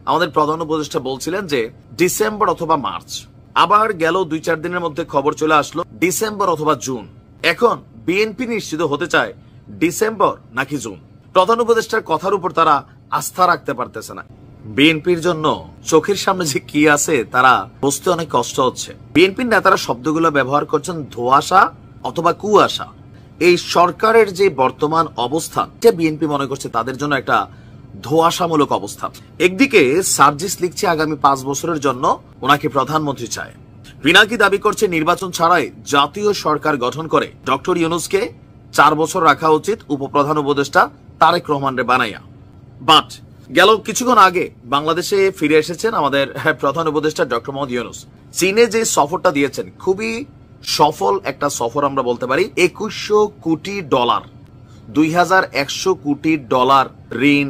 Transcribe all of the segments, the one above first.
আমাদের প্রধান উপদেষ্টা বলছিলেন যে ডিসেম্বর অথবা মার্চ, আবার গেল 2-4 দিনের মধ্যে খবর চলে আসলো ডিসেম্বর অথবা জুন। এখন বিএনপি নিশ্চিত হতে চায় ডিসেম্বর নাকি জুন। প্রধান উপদেষ্টার কথার উপর তারা আস্থা রাখতে পারতেছে না। বিএনপির জন্য চোখের সামনে যে কি আছে তারা বুঝতে অনেক কষ্ট হচ্ছে। বিএনপির নেতারা শব্দগুলো ব্যবহার করছেন ধোঁয়াশা অথবা কুয়াশা। এই সরকারের যে বর্তমান অবস্থান, বিএনপি মনে করছে তাদের জন্য একটা ধোঁয়াশামূলক অবস্থান। একদিকে সার্জিস লিখছে আগামী 5 বছরের জন্য ওনাকে প্রধানমন্ত্রী চায়। পিনাকি দাবি করছে নির্বাচন ছাড়াই জাতীয় সরকার গঠন করে ডক্টর ইউনূসকে 4 বছর রাখা উচিত উপপ্রধান উপদেষ্টা তারেক রহমানরে বানাইয়া। বাট গেল কিছুক্ষণ আগে বাংলাদেশে ফিরে এসেছেন আমাদের প্রধান উপদেষ্টা ডক্টর মোহাম্মদ ইউনূস। চীনে যে সফরটা দিয়েছেন খুবই সফল একটা সফর আমরা বলতে পারি। 2100 কোটি ডলার, 2100 কোটি ডলার ঋণ,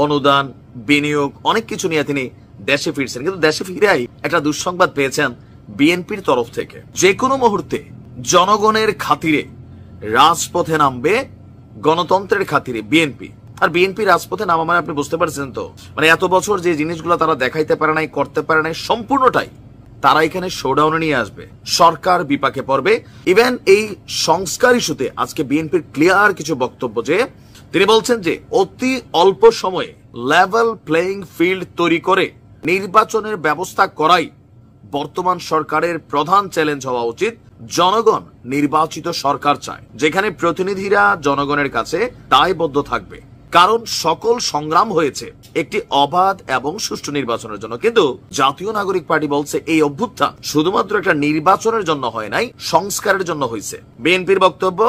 অনুদান, বিনিয়োগ অনেক কিছু নিয়ে তিনি দেশে ফিরছেন। কিন্তু দেশে ফিরেই একটা দুঃসংবাদ পেয়েছেন বিএনপির তরফ থেকে। যে কোনো মুহূর্তে জনগণের খাতিরে রাজপথে নামবে, গণতন্ত্রের খাতিরে বিএনপি। আর বিএনপি রাজপথে নামা মানে আপনি বুঝতে পারছেন তো, মানে এত বছর যে জিনিসগুলো তারা দেখাইতে পারে নাই, করতে পারে নাই, সম্পূর্ণটাই তারা এখানে শোডাউনে নিয়ে আসবে। সরকার বিপাকে পড়বে। ইভেন এই সংস্কার ইস্যুতে আজকে বিএনপির ক্লিয়ার কিছু বক্তব্য, যে তিনি বলছেন যে অতি অল্প সময়ে লেভেল প্লেইং ফিল্ড তৈরি করে নির্বাচনের ব্যবস্থা করাই বর্তমান সরকারের প্রধান চ্যালেঞ্জ হওয়া উচিত। জনগণ নির্বাচিত সরকার চায়, যেখানে প্রতিনিধিরা জনগণের কাছে দায়বদ্ধ থাকবে। কারণ সকল সংগ্রাম হয়েছে একটি অবাধ এবং সুষ্ঠু নির্বাচনের জন্য। কিন্তু জাতীয় নাগরিক পার্টি বলছে এই অভ্যুত্থান শুধুমাত্র একটা নির্বাচনের জন্য হয় নাই, সংস্কারের জন্য হয়েছে। বিএনপির বক্তব্য,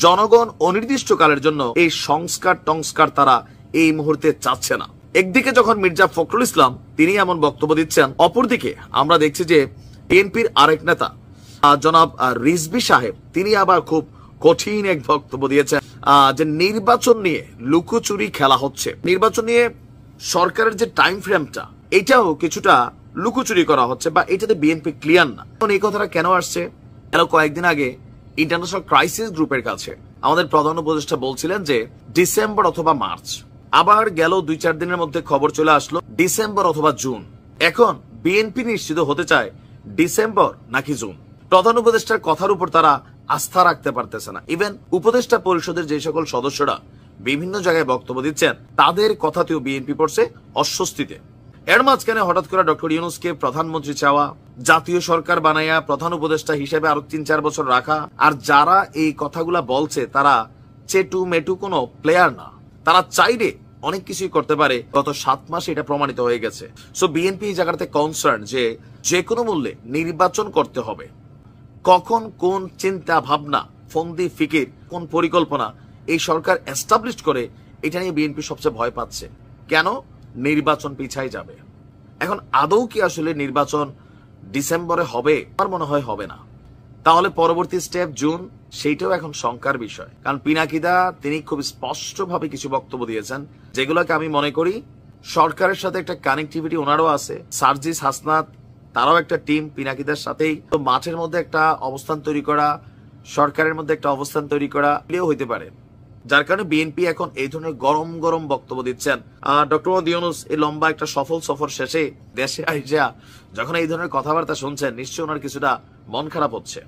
জনগণ অনির্দিষ্টকালের জন্য এই সংস্কার তারা এই মুহূর্তে চাচ্ছে না। একদিকে যখন মির্জা ফখরুল ইসলাম তিনি এমন বক্তব্য দিচ্ছেন, অপরদিকে আমরা দেখছি যে বিএনপির আরেক নেতা জনাব রিজভী সাহেব তিনি আবার খুব কঠিন এক বক্তব্য দিয়েছেন যে নির্বাচন নিয়ে লুকোচুরি খেলা হচ্ছে। নির্বাচন নিয়ে সরকারের যে টাইম ফ্রেমটা, এটাও কিছুটা লুকোচুরি করা হচ্ছে, বা এটাতে বিএনপি ক্লিয়ার না। এই কথাটা কেন আসছে? কয়েকদিন আগে ইন্টারন্যাশনাল ক্রাইসিস গ্রুপের কাছে আমাদের প্রধান উপদেষ্টা বলছিলেন যে ডিসেম্বর অথবা মার্চ, আবার গেল 2-4 দিনের মধ্যে খবর চলে আসলো ডিসেম্বর অথবা জুন। এখন বিএনপি নিশ্চিত হতে চায় ডিসেম্বর নাকি জুন। প্রধান উপদেষ্টার কথার উপর তারা আস্থা রাখতে পারতেছে না। ইভেন উপদেষ্টা পরিষদের যে সকল সদস্যরা বিভিন্ন জায়গায় বক্তব্য দিচ্ছেন, তাদের কথাতেও বিএনপি পড়ছে অস্বস্তিতে। এর মাঝখানে হঠাৎ করে ডক্টর ইউনূসকে প্রধানমন্ত্রী চাওয়া, জাতীয় সরকার বানাইয়া প্রধান উপদেষ্টা হিসেবে আরো 3-4 বছর রাখা। আর যারা এই কথাগুলা বলছে তারা চেটু মেটু কোনো প্লেয়ার না, তারা চাইলে অনেক কিছুই করতে পারে। গত 7 মাসে এটা প্রমাণিত হয়ে গেছে। সো বিএনপি এই জায়গাতে কনসার্ন যে কোনো মূল্যে নির্বাচন করতে হবে। কখন কোন চিন্তা ভাবনা, ফন্দি ফিকির, কোন পরিকল্পনা এই সরকার এস্টাবলিশ করে, এটা নিয়ে বিএনপি সবচেয়ে ভয় পাচ্ছে। কেন? নির্বাচন পিছাই যাবে। এখন আদৌ কি আসলে নির্বাচন ডিসেম্বরে হবে? আমার মনে হয় হবে না। তাহলে পরবর্তী স্টেপ জুন, সেইটাও এখন শঙ্কার বিষয়। কারণ পিনাকিদা তিনি খুব স্পষ্টভাবে কিছু বক্তব্য দিয়েছেন, যেগুলোকে আমি মনে করি সরকারের সাথে একটা কানেক্টিভিটি ওনারও আছে। সার্জিস হাসনাত তারাও একটা টিম পিনাকিদার সাথেই। তো মাঠের মধ্যে একটা অবস্থান তৈরি করা, সরকারের মধ্যে একটা অবস্থান তৈরি করা এও হইতে পারে। যার কারণে বিএনপি এখন এই ধরনের গরম গরম বক্তব্য দিচ্ছেন। ডক্টর মোহাম্মদ ইউনূস এই লম্বা একটা সফল সফর শেষে দেশে আইসা যখন এই ধরনের কথাবার্তা শুনছেন, নিশ্চয়ই ওনার কিছুটা মন খারাপ হচ্ছে।